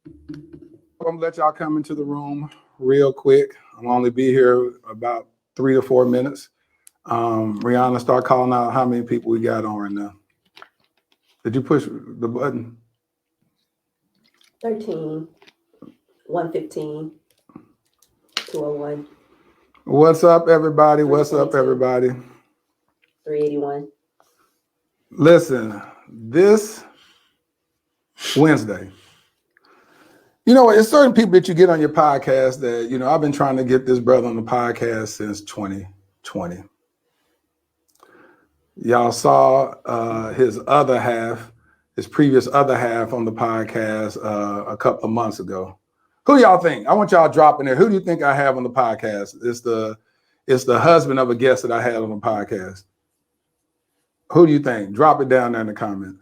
I'm gonna let y'all come into the room real quick. I'll only be here about 3 to 4 minutes. Rihanna, start calling out how many people we got on right now. Did you push the button? 13, 115, 201. What's up, everybody? What's up, everybody? 381. Listen, this Wednesday, you know, it's certain people that you get on your podcast that, you know, I've been trying to get this brother on the podcast since 2020. Y'all saw his other half, his previous other half on the podcast a couple of months ago. Who y'all think? I want y'all dropping there. Who do you think I have on the podcast? It's the husband of a guest that I had on the podcast. Who do you think? Drop it down there in the comments.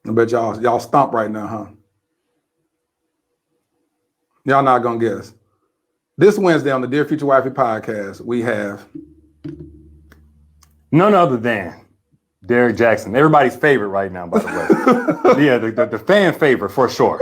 I bet y'all stomp right now, huh? Y'all not gonna guess. This Wednesday on the Dear Future Wifey podcast, we have none other than Derek Jaxn, everybody's favorite right now, by the way. Yeah, the fan favorite for sure.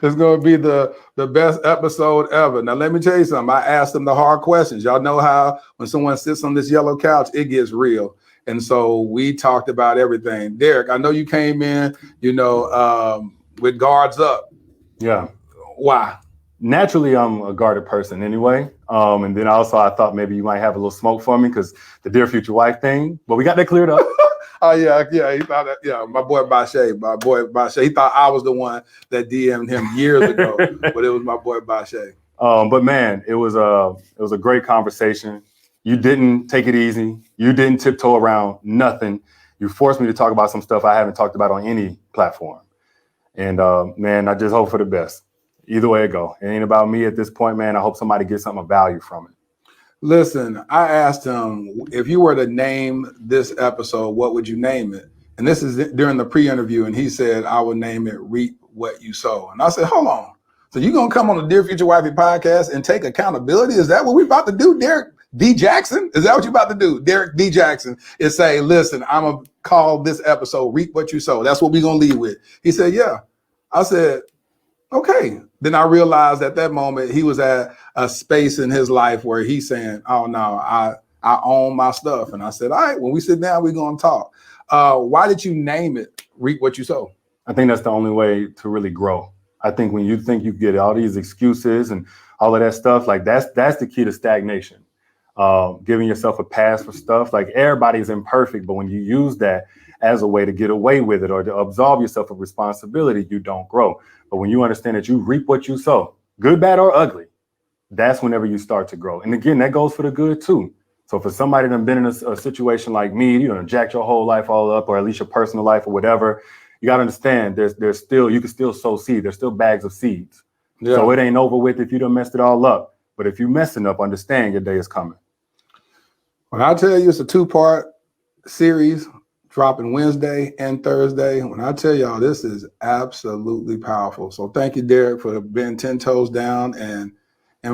It's going to be the best episode ever. Now, let me tell you something. I asked them the hard questions. Y'all know how when someone sits on this yellow couch, it gets real. And so we talked about everything. Derek, I know you came in, you know, with guards up. Yeah. Why? Naturally, I'm a guarded person anyway. And then also I thought maybe you might have a little smoke for me because the Dear Future Wife thing, but we got that cleared up. Oh, yeah, he thought that, yeah, my boy Bashe, he thought I was the one that DM'd him years ago, but it was my boy Bashe. But man, it was a great conversation. You didn't take it easy. You didn't tiptoe around nothing. You forced me to talk about some stuff I haven't talked about on any platform. And man, I just hope for the best. Either way it go. It ain't about me at this point, man. I hope somebody gets something of value from it. Listen, I asked him, if you were to name this episode, what would you name it? And this is during the pre-interview, and he said, I would name it Reap What You Sow. And I said, hold on. So you're going to come on the Dear Future Wifey podcast and take accountability? Is that what we're about to do, Derek D. Jaxn? Is that what you're about to do? Derek D. Jaxn is say, listen, I'm going to call this episode Reap What You Sow. That's what we're going to lead with. He said, yeah. I said, okay. Then I realized at that moment he was at a space in his life where he's saying, oh no, I own my stuff. And I said, all right, when we sit down, we're going to talk. Why did you name it Reap What You Sow? I think that's the only way to really grow. I think when you think you get all these excuses and all of that stuff, like that's the key to stagnation. Giving yourself a pass for stuff, like everybody's imperfect, but when you use that as a way to get away with it or to absolve yourself of responsibility, you don't grow. But when you understand that you reap what you sow, good, bad, or ugly, that's whenever you start to grow. And again, that goes for the good too. So for somebody that's been in a situation like me, you know, jacked your whole life all up, or at least your personal life or whatever, you got to understand there's still, you can still sow seed. There's still bags of seeds. Yeah. So it ain't over with if you done messed it all up. But if you messing up, understand your day is coming. When I tell you it's a 2-part series, dropping Wednesday and Thursday. When I tell y'all, this is absolutely powerful. So thank you, Derek, for being 10 toes down and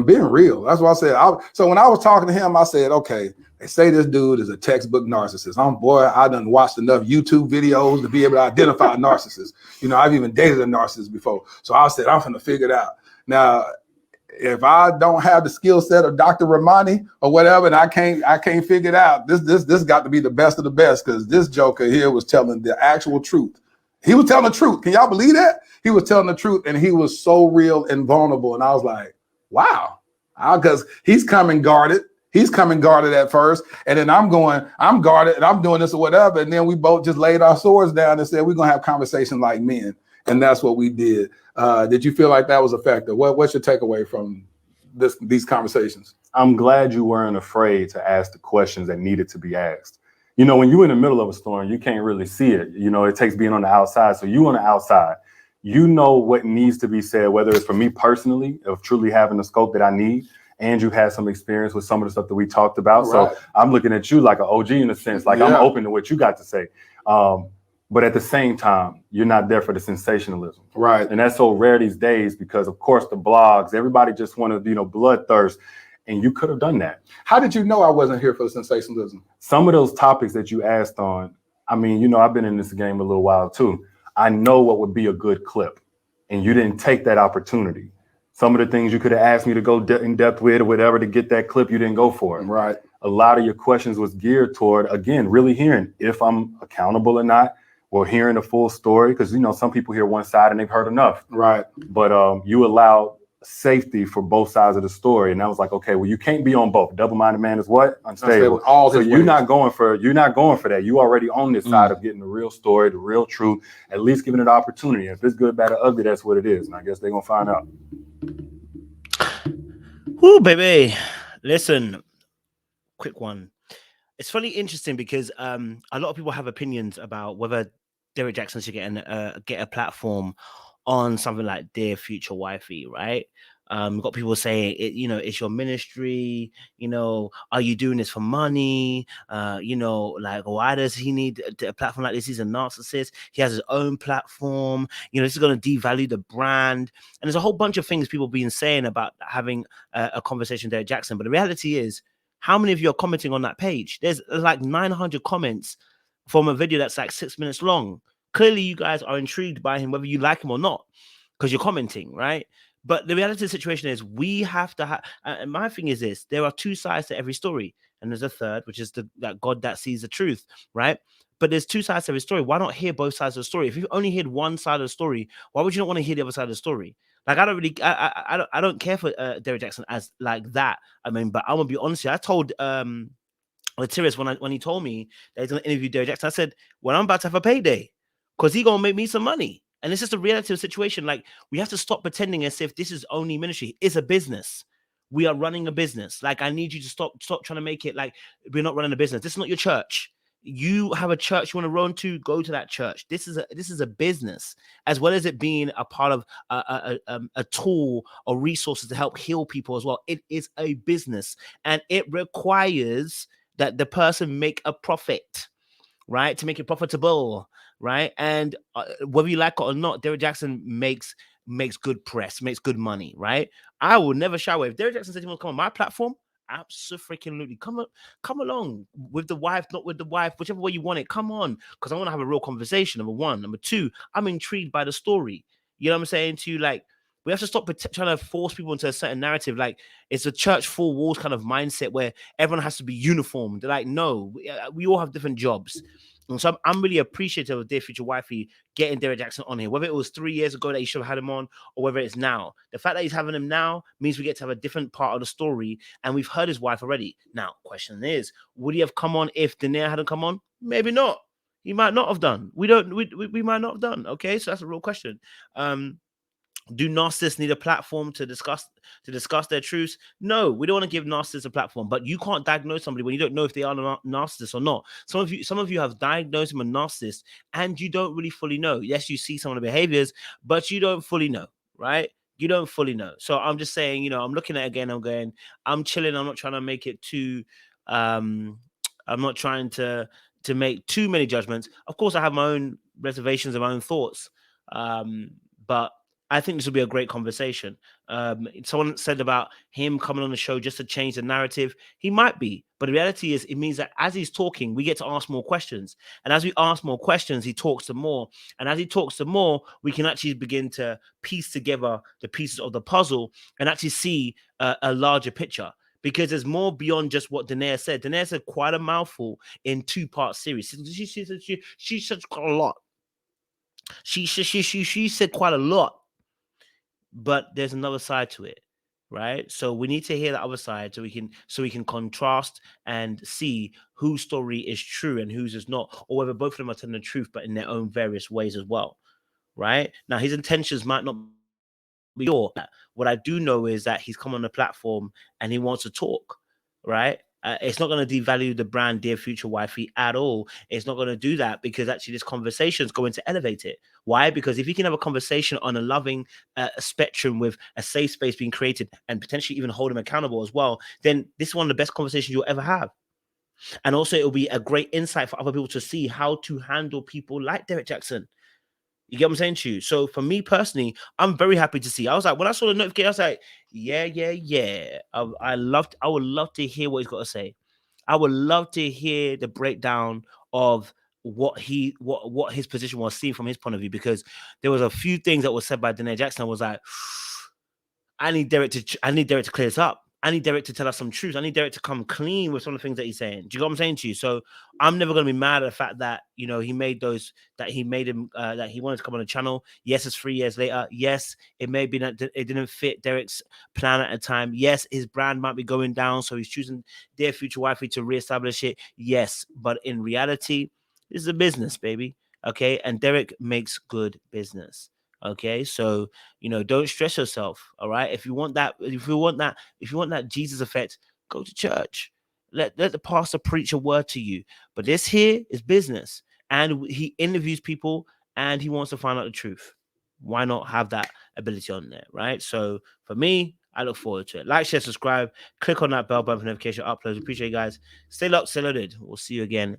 being real. That's what I said. So when I was talking to him, I said, okay, they say this dude is a textbook narcissist. I done watched enough YouTube videos to be able to identify a narcissist. You know, I've even dated a narcissist before. So I said, I'm going to figure it out. Now, if I don't have the skill set of Dr. Ramani or whatever, and I can't figure it out, this got to be the best of the best, because this joker here was telling the actual truth. He was telling the truth. Can y'all believe that? He was telling the truth, and he was so real and vulnerable. And I was like, wow, because he's coming guarded. He's coming guarded at first, and then I'm guarded, and I'm doing this or whatever. And then we both just laid our swords down and said, we're going to have conversation like men. And that's what we did. Did you feel like that was effective? What's your takeaway from these conversations? I'm glad you weren't afraid to ask the questions that needed to be asked. You know, when you're in the middle of a storm, you can't really see it. You know, it takes being on the outside. So you on the outside, you know what needs to be said, whether it's for me personally, of truly having the scope that I need, and you had some experience with some of the stuff that we talked about. Right. So I'm looking at you like an OG in a sense, like I'm open to what you got to say. But at the same time, you're not there for the sensationalism. Right. And that's so rare these days because, of course, the blogs, everybody just wanted, you know, bloodthirst. And you could have done that. How did you know I wasn't here for the sensationalism? Some of those topics that you asked on, I mean, you know, I've been in this game a little while, too. I know what would be a good clip. and you didn't take that opportunity. Some of the things you could have asked me to go in depth with or whatever to get that clip, you didn't go for it. Right. A lot of your questions was geared toward, again, really hearing if I'm accountable or not, or hearing the full story. Because, you know, some people hear one side and they've heard enough. Right. But you allow safety for both sides of the story. And I was like, okay, well, you can't be on both. Double-minded man is what? Unstable. So you're not going for that. You already on this side of getting the real story, the real truth, at least giving it an opportunity. If it's good, bad, or ugly, that's what it is. And I guess they're gonna find out. Woo, baby. Listen, quick one. It's funny, interesting because a lot of people have opinions about whether Derek Jaxn should get a platform on something like Dear Future Wifey, right? We've got people saying it, you know, it's your ministry, you know, are you doing this for money? You know, like, why does he need a platform like this? He's a narcissist. He has his own platform. You know, this is going to devalue the brand. And there's a whole bunch of things people been saying about having a conversation with Derek Jaxn. But the reality is, how many of you are commenting on that page? There's like 900 comments from a video that's like 6 minutes long. Clearly, you guys are intrigued by him, whether you like him or not, because you're commenting, right? But the reality of the situation is we have to have, and my thing is this, there are two sides to every story. And there's a third, which is that God that sees the truth, right? But there's two sides to every story. Why not hear both sides of the story? If you've only heard one side of the story, why would you not want to hear the other side of the story? Like, I don't care for Derek Jaxn as like that. I mean, but I'm gonna be honest here. I told Latiris when he told me that he's gonna interview Derek Jaxn, I said, well, I'm about to have a payday because he's gonna make me some money. And it's just a reality of the situation. Like, we have to stop pretending as if this is only ministry. It's a business. We are running a business. Like, I need you to stop trying to make it like we're not running a business. This is not your church. You have a church you want to run to, go to that church. This is a business, as well as it being a part of a tool or resources to help heal people as well. It is a business, and it requires that the person make a profit, right? To make it profitable, right? And whether you like it or not, Derek Jaxn makes good press, makes good money, right? I will never shy away. If Derek Jaxn said he wants to come on my platform, absolutely, come along with the wife, not with the wife, whichever way you want it. Come on, because I want to have a real conversation. Number one. Number two, I'm intrigued by the story. You know what I'm saying to you? Like, we have to stop trying to force people into a certain narrative. Like, it's a church four walls kind of mindset where everyone has to be uniformed. They're like, no, we all have different jobs. And so I'm really appreciative of Dear Future Wifey getting Derek Jaxn on here, whether it was 3 years ago that he should have had him on or whether it's now. The fact that he's having him now means we get to have a different part of the story, and we've heard his wife already. Now, question is, would he have come on if Danae hadn't come on? Maybe not. He might not have done. We might not have done. Okay, so that's a real question. Do narcissists need a platform to discuss their truths? No, we don't want to give narcissists a platform, but you can't diagnose somebody when you don't know if they are a narcissist or not. Some of you have diagnosed him a narcissist and you don't really fully know. Yes, you see some of the behaviors, but you don't fully know, right? You don't fully know. So I'm just saying, you know, I'm looking at it again, I'm going, I'm chilling, I'm not trying to make it too I'm not trying to make too many judgments. Of course, I have my own reservations and my own thoughts. But I think this will be a great conversation. Someone said about him coming on the show just to change the narrative. He might be, but the reality is it means that as he's talking, we get to ask more questions. And as we ask more questions, he talks to more. And as he talks to more, we can actually begin to piece together the pieces of the puzzle and actually see a larger picture. Because there's more beyond just what Danae said. Danae said quite a mouthful in 2-part series. She said quite a lot. She said quite a lot. But there's another side to it, right? So we need to hear the other side so we can contrast and see whose story is true and whose is not, or whether both of them are telling the truth, but in their own various ways as well, right? Now, his intentions might not be pure. What I do know is that he's come on the platform and he wants to talk, right? It's not going to devalue the brand Dear Future Wifey at all. It's not going to do that because actually this conversation is going to elevate it. Why? Because if you can have a conversation on a loving spectrum with a safe space being created and potentially even hold him accountable as well, then this is one of the best conversations you'll ever have. And also it'll be a great insight for other people to see how to handle people like Derek Jaxn. You get what I'm saying to you? So for me personally, I'm very happy to see. I was like, when I saw the notification, I was like, yeah. I would love to hear what he's got to say. I would love to hear the breakdown of what his position was, seen from his point of view, because there was a few things that were said by Danae Jackson. I was like, I need Derek to clear this up. I need Derek to tell us some truth. I need Derek to come clean with some of the things that he's saying. Do you know what I'm saying to you? So I'm never going to be mad at the fact that, you know, he made those, that he made him, that he wanted to come on the channel. Yes, it's 3 years later. Yes, it may be that it didn't fit Derek's plan at the time. Yes, his brand might be going down, so he's choosing Dear Future Wifey to reestablish it. Yes, but in reality, this is a business, baby. Okay, and Derek makes good business. Okay, so, you know, don't stress yourself. All right, if you want that Jesus effect, go to church. Let the pastor preach a word to you. But this here is business, and he interviews people, and he wants to find out the truth. Why not have that ability on there, right? So for me, I look forward to it. Like, share, subscribe, click on that bell button for notification uploads. Appreciate you guys. Stay locked, stay loaded. We'll see you again